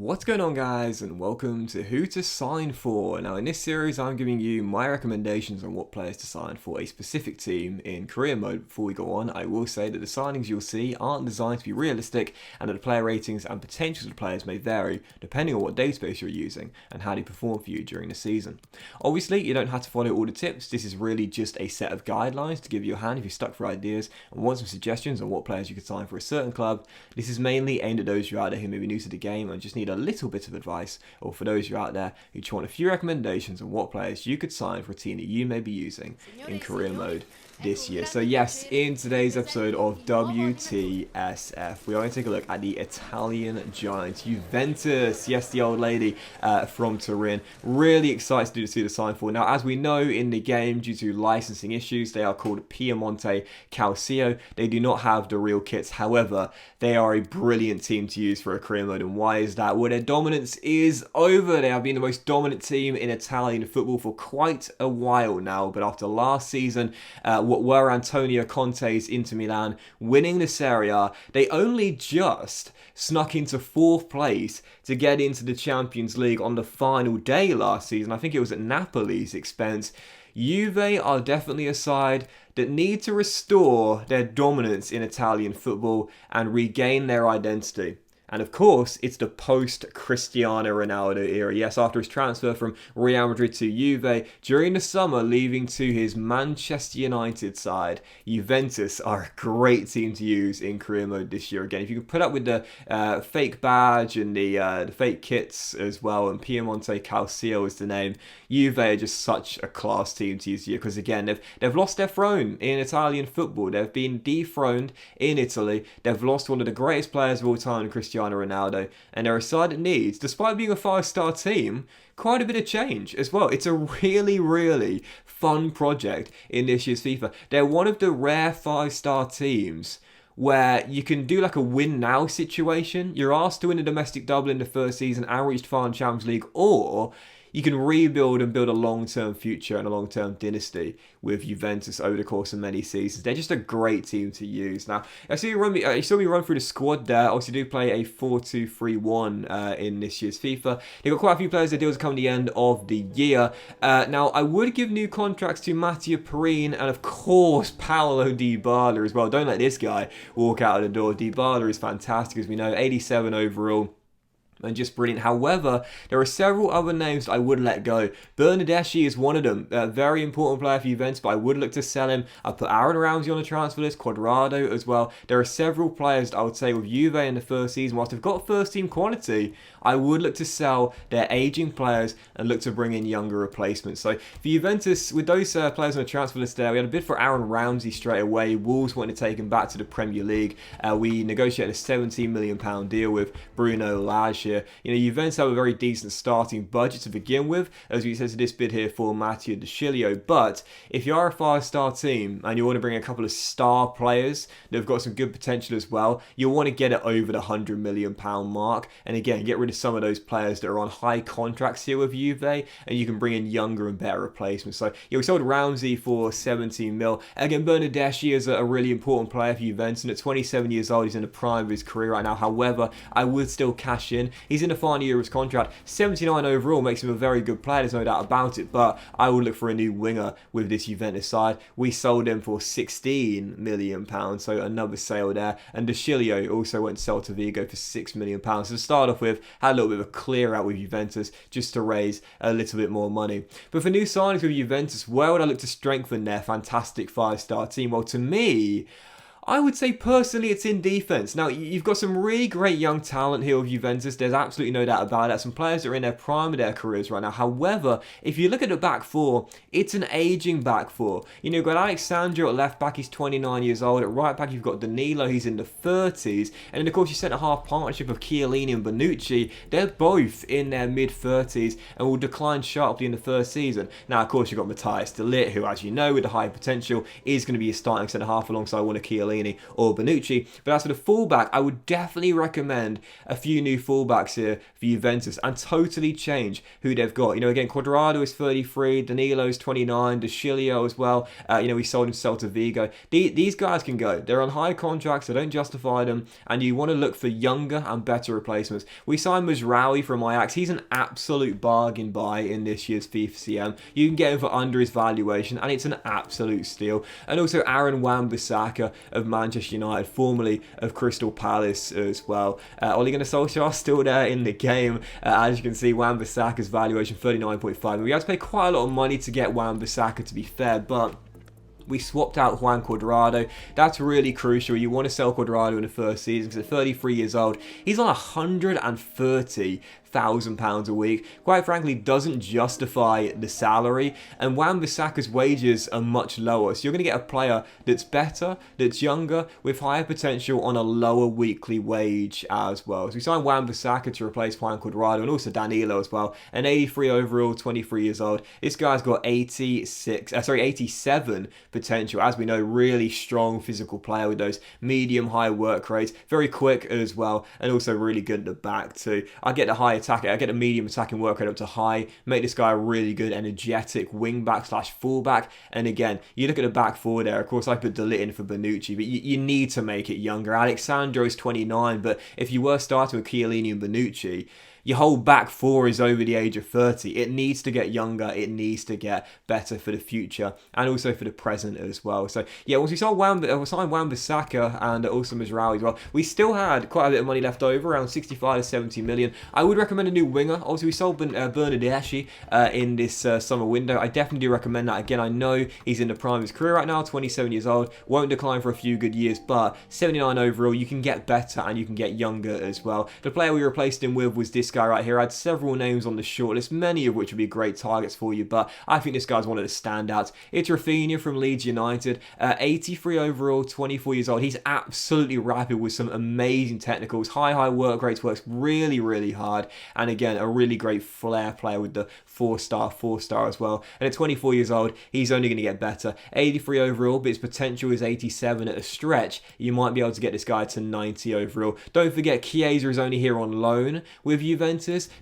What's going on, guys, and welcome to Who to Sign For. Now in this series I'm giving you my recommendations on what players to sign for a specific team in career mode. Before we go on, I will say that the signings you'll see aren't designed to be realistic and that the player ratings and potentials of the players may vary depending on what database you're using and how they perform for you during the season. Obviously you don't have to follow all the tips. This is really just a set of guidelines to give you a hand if you're stuck for ideas and want some suggestions on what players you could sign for a certain club. This is mainly aimed at those who are out there who may be new to the game and just need a little bit of advice, or for those who are out there who just want a few recommendations on what players you could sign for a team that you may be using in career mode this year. So yes, in today's episode of WTSF, we are going to take a look at the Italian giants, Juventus. Yes, the old lady from Turin. Really excited to see the sign for. Now, as we know in the game, due to licensing issues, they are called Piemonte Calcio. They do not have the real kits. However, they are a brilliant team to use for a career mode. And why is that? Well, their dominance is over. They have been the most dominant team in Italian football for quite a while now. But after last season, what were Antonio Conte's Inter Milan winning the Serie A, they only just snuck into 4th place to get into the Champions League on the final day last season. I think it was at Napoli's expense. Juve are definitely a side that need to restore their dominance in Italian football and regain their identity. And of course, it's the post-Cristiano Ronaldo era. Yes, after his transfer from Real Madrid to Juve, during the summer leaving to his Manchester United side, Juventus are a great team to use in career mode this year. Again, if you can put up with the fake badge and the fake kits as well, and Piemonte Calcio is the name, Juve are just such a class team to use this year because, again, they've lost their throne in Italian football. They've been dethroned in Italy. They've lost one of the greatest players of all time, Cristiano Ronaldo, and they're a side that needs, despite being a 5-star team, quite a bit of change as well. It's a really fun project in this year's FIFA. They're one of the rare 5-star teams where you can do like a win now situation. You're asked to win a domestic double in the first season and reach far in Champions League, or you can rebuild and build a long-term future and a long-term dynasty with Juventus over the course of many seasons. They're just a great team to use. Now, you saw me run through the squad there. Obviously, do play a 4-2-3-1 in this year's FIFA. They've got quite a few players that deal to come at the end of the year. Now, I would give new contracts to Matteo Turin and, of course, Paolo Dybala as well. Don't let this guy walk out of the door. Dybala is fantastic, as we know, 87 overall. And just brilliant. However, there are several other names that I would let go. Bernardeschi is one of them. A very important player for Juventus, but I would look to sell him. I'd put Aaron Ramsey on the transfer list, Quadrado as well. There are several players that I would say with Juve in the first season, whilst they've got first team quality, I would look to sell their aging players and look to bring in younger replacements. So for Juventus, with those players on the transfer list there, we had a bid for Aaron Ramsey straight away. Wolves wanted to take him back to the Premier League. We negotiated a £17 million deal with Bruno Lage. You know, Juventus have a very decent starting budget to begin with, as we said to this bid here for Matteo Deschilio. But if you are a 5-star team and you want to bring a couple of star players that have got some good potential as well, you'll want to get it over the £100 million mark. And again, get rid of some of those players that are on high contracts here with Juve, and you can bring in younger and better replacements. So yeah, we sold Ramsey for 17 mil. Again, Bernardeschi is a really important player for Juventus, and at 27 years old, he's in the prime of his career right now. However, I would still cash in. He's in the final year of his contract. 79 overall makes him a very good player, there's no doubt about it, but I would look for a new winger with this Juventus side. We sold him for £16 million, so another sale there. And Deschilio also went to Celta Vigo for £6 million. So to start off with, had a little bit of a clear out with Juventus just to raise a little bit more money. But for new signings with Juventus, where would I look to strengthen their fantastic 5-star team? Well, to me, I would say personally it's in defence. Now, you've got some really great young talent here with Juventus. There's absolutely no doubt about that. Some players that are in their prime of their careers right now. However, if you look at the back four, it's an ageing back four. You know, you've got Alexandro at left back, he's 29 years old. At right back, you've got Danilo, he's in the 30s. And then, of course, your centre-half partnership of Chiellini and Bonucci, they're both in their mid-30s and will decline sharply in the first season. Now, of course, you've got Matthias de Ligt, who, as you know, with the high potential, is going to be a starting centre-half alongside one of Chiellini Chiellini or Bonucci. But as for the fullback, I would definitely recommend a few new fullbacks here for Juventus and totally change who they've got. You know, again, Cuadrado is 33, Danilo's 29, De Sciglio as well. You know, we sold him to Celta Vigo. These guys can go. They're on high contracts, so don't justify them, and you want to look for younger and better replacements. We signed Mazraoui from Ajax. He's an absolute bargain buy in this year's FIFA CM. You can get him for under his valuation, and it's an absolute steal. And also Aaron Wan-Bissaka of Manchester United, formerly of Crystal Palace as well. Ole Gunnar Solskjaer still there in the game. As you can see, Wan-Bissaka's valuation 39.5. We had to pay quite a lot of money to get Wan-Bissaka, to be fair, but we swapped out Juan Cuadrado. That's really crucial. You want to sell Cuadrado in the first season because at 33 years old, he's on £130,000 a week. Quite frankly, doesn't justify the salary, and Wan-Bissaka's wages are much lower. So you're going to get a player that's better, that's younger, with higher potential on a lower weekly wage as well. So we signed Wan-Bissaka to replace Juan Cuadrado and also Danilo as well. An 83 overall, 23 years old. This guy's got 87 potential. As we know, really strong physical player with those medium-high work rates. Very quick as well, and also really good at the back too. I get the high attacking, I get a medium attacking work rate up to high. Make this guy a really good, energetic wing-back / full-back. And again, you look at the back four there. Of course, I put De Ligt in for Bonucci, but you need to make it younger. Alexandro's 29, but if you were starting with Chiellini and Bonucci, your whole back four is over the age of 30. It needs to get younger. It needs to get better for the future and also for the present as well. So yeah, once we signed Wan-Bissaka and also Mazraoui as well, we still had quite a bit of money left over, around 65 to 70 million. I would recommend a new winger. Also, we sold Bernardeschi in this summer window. I definitely do recommend that. Again, I know he's in the prime of his career right now, 27 years old. Won't decline for a few good years, but 79 overall, you can get better and you can get younger as well. The player we replaced him with was this guy right here. I had several names on the shortlist, many of which would be great targets for you, but I think this guy's one of the standouts. It's Rafinha from Leeds United, 83 overall, 24 years old. He's absolutely rapid with some amazing technicals, high work rates, works really hard, and again, a really great flair player with the 4-star as well. And at 24 years old, he's only going to get better. 83 overall, but his potential is 87 at a stretch. You might be able to get this guy to 90 overall. Don't forget, Chiesa is only here on loan with Juventus,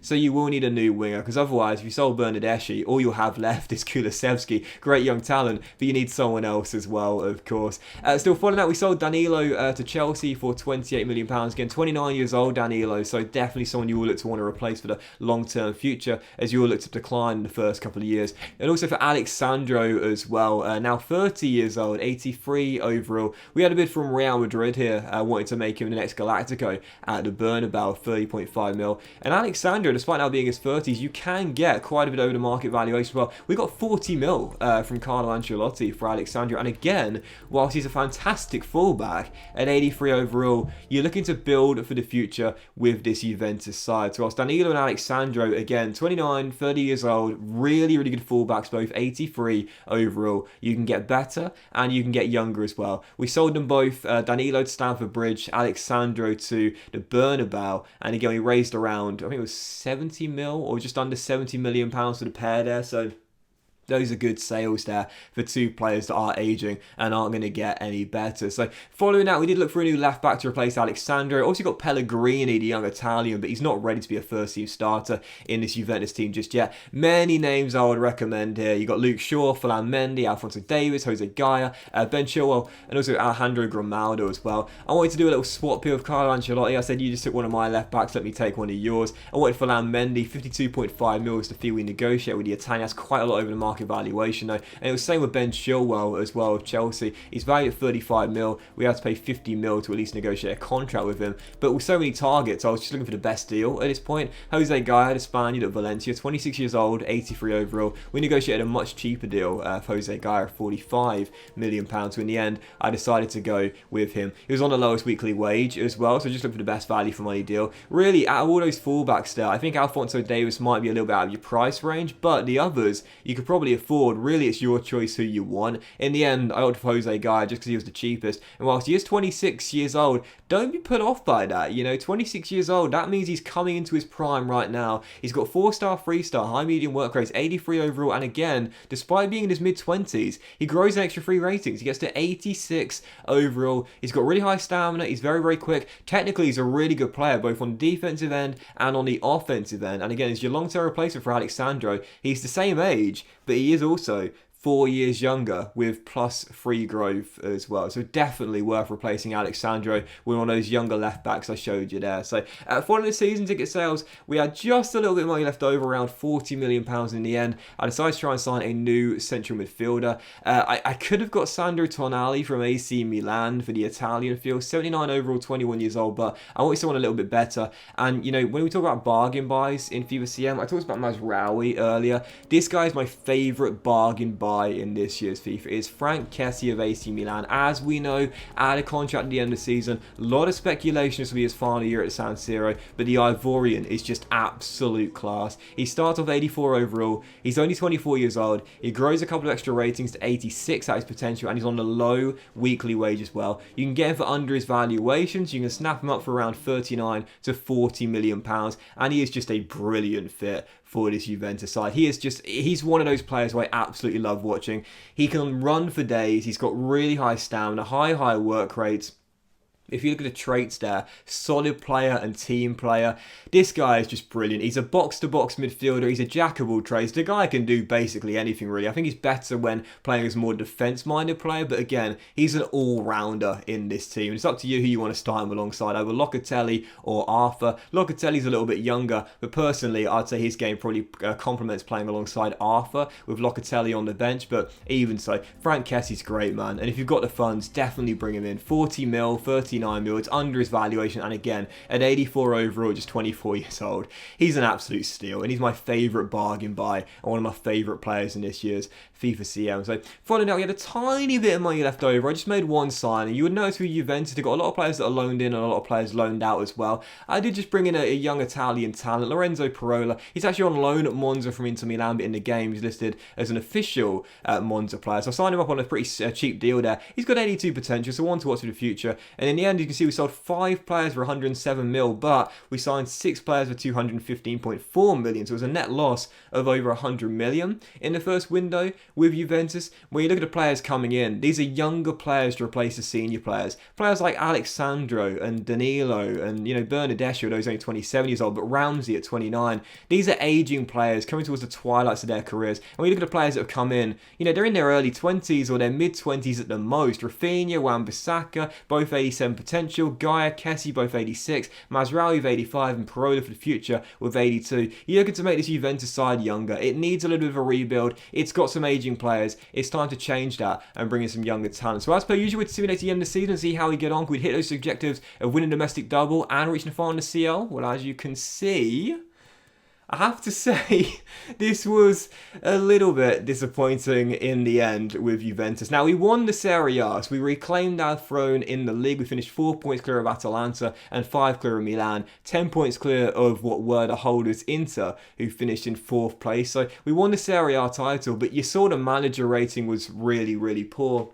so you will need a new winger, because otherwise, if you sold Bernardeschi, all you'll have left is Kulusevski. Great young talent, but you need someone else as well, of course. Still following that, we sold Danilo to Chelsea for £28 million. Again, 29 years old, Danilo, so definitely someone you will look to want to replace for the long-term future, as you will look to decline in the first couple of years. And also for Alexandro as well, now 30 years old, 83 overall. We had a bid from Real Madrid here, wanting to make him the next Galactico at the Bernabeu, 30.5 mil. And Alexandro, despite now being his 30s, you can get quite a bit over the market valuation as well. We got 40 mil from Carlo Ancelotti for Alexandro. And again, whilst he's a fantastic fullback at 83 overall, you're looking to build for the future with this Juventus side. So whilst Danilo and Alexandro, again, 29, 30 years old, really good fullbacks, both 83 overall. You can get better and you can get younger as well. We sold them both, Danilo to Stamford Bridge, Alexandro to the Bernabeu, and again we raised around, I think it was 70 mil or just under 70 million pounds for the pair there. So those are good sales there for two players that are aging and aren't going to get any better. So following that, we did look for a new left back to replace Alexandro. Also got Pellegrini, the young Italian, but he's not ready to be a first team starter in this Juventus team just yet. Many names I would recommend here. You got Luke Shaw, Ferland Mendy, Alphonso Davies, Jose Gaya, Ben Chilwell, and also Alejandro Grimaldo as well. I wanted to do a little swap here with Carlo Ancelotti. I said, you just took one of my left backs, let me take one of yours. I wanted Ferland Mendy, 52.5 mil is the fee we negotiate with the Italian. That's quite a lot over the market valuation though, and it was the same with Ben Chilwell as well of Chelsea. He's valued at 35 mil. We had to pay 50 mil to at least negotiate a contract with him, but with so many targets, I was just looking for the best deal at this point. Jose Gaya, the Spaniard at Valencia, 26 years old, 83 overall. We negotiated a much cheaper deal for Jose Gaya, 45 million pounds. So in the end, I decided to go with him. He was on the lowest weekly wage as well, so just look for the best value for money deal. Really, out of all those fullbacks there, I think Alphonso Davies might be a little bit out of your price range, but the others, you could probably probably afford. Really, it's your choice who you want. In the end, I opted for Jose Gaia just because he was the cheapest. And whilst he is 26 years old, don't be put off by that. 26 years old, that means he's coming into his prime right now. He's got 4-star, 3-star, high medium work rates, 83 overall, and again, despite being in his mid-20s, he grows an extra 3 ratings. He gets to 86 overall. He's got really high stamina. He's very, very quick. Technically, he's a really good player, both on the defensive end and on the offensive end. And again, as your long-term replacement for Alexandro, he's the same age, but he is also 4 years younger with +3 growth as well. So definitely worth replacing Alexandro with one of those younger left backs I showed you there. So following the season ticket sales, we had just a little bit of money left over, around £40 million in the end. I decided to try and sign a new central midfielder. I could have got Sandro Tonali from AC Milan for the Italian field, 79 overall, 21 years old, but I wanted someone a little bit better. And when we talk about bargain buys in FIFA CM, I talked about Mazraoui earlier. This guy is my favourite bargain buy in this year's FIFA. Is Frank Kessie of AC Milan. As we know, out of contract at the end of the season. A lot of speculation this will be his final year at San Siro, but the Ivorian is just absolute class. He starts off 84 overall. He's only 24 years old. He grows a couple of extra ratings to 86 at his potential, and he's on a low weekly wage as well. You can get him for under his valuations. You can snap him up for around 39 to 40 million pounds, and he is just a brilliant fit for this Juventus side. He's one of those players who I absolutely love watching. He can run for days. He's got really high stamina, high work rates. If you look at the traits there, solid player and team player. This guy is just brilliant. He's a box-to-box midfielder. He's a jack of all trades. The guy can do basically anything, really. I think he's better when playing as a more defence-minded player, but again, he's an all-rounder in this team. It's up to you who you want to start him alongside, either Locatelli or Arthur. Locatelli's a little bit younger, but personally, I'd say his game probably complements playing alongside Arthur with Locatelli on the bench, but even so, Frank Kessie's great, man. And if you've got the funds, definitely bring him in. 40 mil, 39 mil, it's under his valuation, and again, at 84 overall, just 24 years old, he's an absolute steal, and he's my favourite bargain buy, and one of my favourite players in this year's FIFA CM. So, following that, we had a tiny bit of money left over. I just made one sign, and you would notice with Juventus, they've got a lot of players that are loaned in, and a lot of players loaned out as well. I did just bring in a young Italian talent, Lorenzo Parola. He's actually on loan at Monza from Inter Milan, but in the game, he's listed as an official Monza player. So I signed him up on a pretty cheap deal there. He's got 82 potential, so one to watch for the future. And in the end, you can see we sold 5 players for 107 mil, but we signed 6 players for 215.4 million. So it was a net loss of over 100 million in the first window with Juventus. When you look at the players coming in, these are younger players to replace the senior players. Players like Alexandro and Danilo and, Bernardeschi, although he's only 27 years old, but Ramsey at 29. These are aging players coming towards the twilights of their careers. And when you look at the players that have come in, they're in their early 20s or their mid-20s at the most. Rafinha, Wan-Bissaka, both 87 potential. Gaia, Kessie, both 86. Mazraoui with 85 and Parola for the future with 82. You're looking to make this Juventus side younger. It needs a little bit of a rebuild. It's got some aging players. It's time to change that and bring in some younger talent. So as per usual, we'd simulate the end of the season and see how we get on. Could we hit those objectives of winning domestic double and reaching the final in the CL? Well, as you can see, I have to say, this was a little bit disappointing in the end with Juventus. Now, we won the Serie A, so we reclaimed our throne in the league. We finished 4 points clear of Atalanta and 5 clear of Milan, 10 points clear of what were the holders, Inter, who finished in 4th place. So we won the Serie A title, but you saw the manager rating was really, really poor,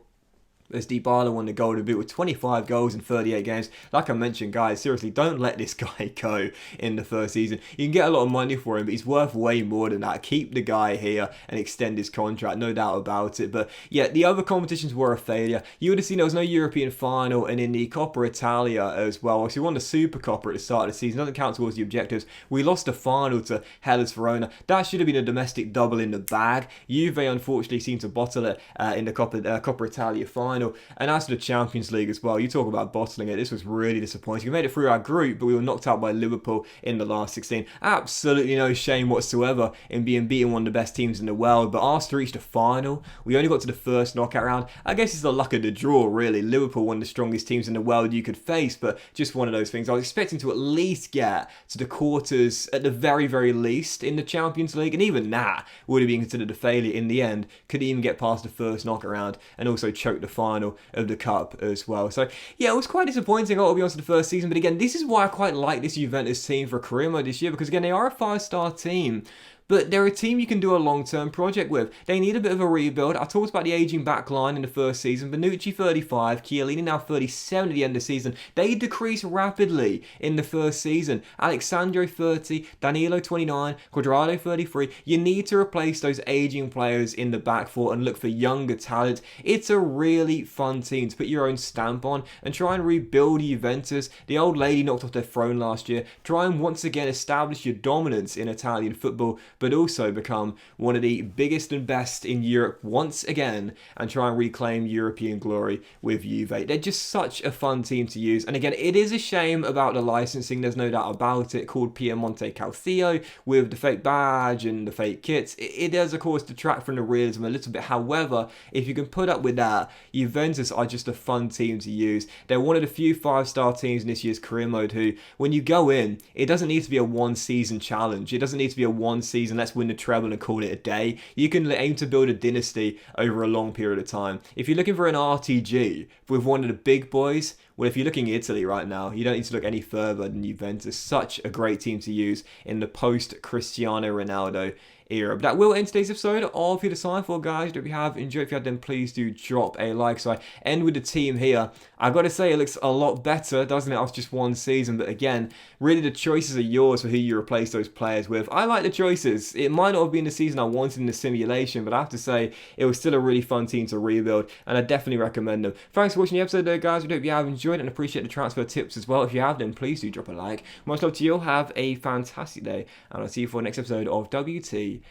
as Dybala won the Golden Boot with 25 goals in 38 games. Like I mentioned, guys, seriously, don't let this guy go in the first season. You can get a lot of money for him, but he's worth way more than that. Keep the guy here and extend his contract, no doubt about it. But yeah, the other competitions were a failure. You would have seen there was no European final, and in the Coppa Italia as well. So we won the Super Coppa at the start of the season. Doesn't count towards the objectives. We lost the final to Hellas Verona. That should have been a domestic double in the bag. Juve, unfortunately, seemed to bottle it in the Coppa Italia final. And as for the Champions League as well, you talk about bottling it. This was really disappointing. We made it through our group, but we were knocked out by Liverpool in the last 16. Absolutely no shame whatsoever in being beaten one of the best teams in the world. But asked to reach the final, we only got to the first knockout round. I guess it's the luck of the draw, really. Liverpool, one of the strongest teams in the world you could face, but just one of those things. I was expecting to at least get to the quarters at the very, very least in the Champions League, and even that would have been considered a failure in the end. Couldn't even get past the first knockout round and also choke the final of the cup as well. So yeah, it was quite disappointing, I'll be honest, the first season. But again, this is why I quite like this Juventus team for career mode this year, because again, they are a 5-star team. but they're a team you can do a long-term project with. They need a bit of a rebuild. I talked about the aging back line in the first season. Bonucci 35, Chiellini now 37 at the end of the season. They decrease rapidly in the first season. Alexandro 30, Danilo 29, Cuadrado 33. You need to replace those aging players in the back four and look for younger talent. It's a really fun team to put your own stamp on and try and rebuild Juventus. The old lady knocked off their throne last year. Try and once again establish your dominance in Italian football, but also become one of the biggest and best in Europe once again and try and reclaim European glory with Juve. They're just such a fun team to use. And again, it is a shame about the licensing, there's no doubt about it, called Piemonte Calcio with the fake badge and the fake kits. It does, of course, detract from the realism a little bit. However, if you can put up with that, Juventus are just a fun team to use. They're one of the few 5-star teams in this year's career mode who, when you go in, it doesn't need to be a one-season challenge. It doesn't need to be a one-season, let's win the treble and call it a day. You can aim to build a dynasty over a long period of time. If you're looking for an RTG with one of the big boys, well, if you're looking at Italy right now, you don't need to look any further than Juventus. Such a great team to use in the post-Cristiano Ronaldo era. But that will end today's episode of Who to Sign For, guys. If you have enjoyed, if you have, then please do drop a like. So I end with the team here. I've got to say, it looks a lot better, doesn't it, after just one season? But again, really the choices are yours for who you replace those players with. I like the choices. It might not have been the season I wanted in the simulation, but I have to say, it was still a really fun team to rebuild, and I definitely recommend them. Thanks for watching the episode, though, guys. We hope you have enjoyed it and appreciate the transfer tips as well. If you have, then please do drop a like. Much love to you all. Have a fantastic day, and I'll see you for the next episode of WTSF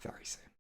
very soon.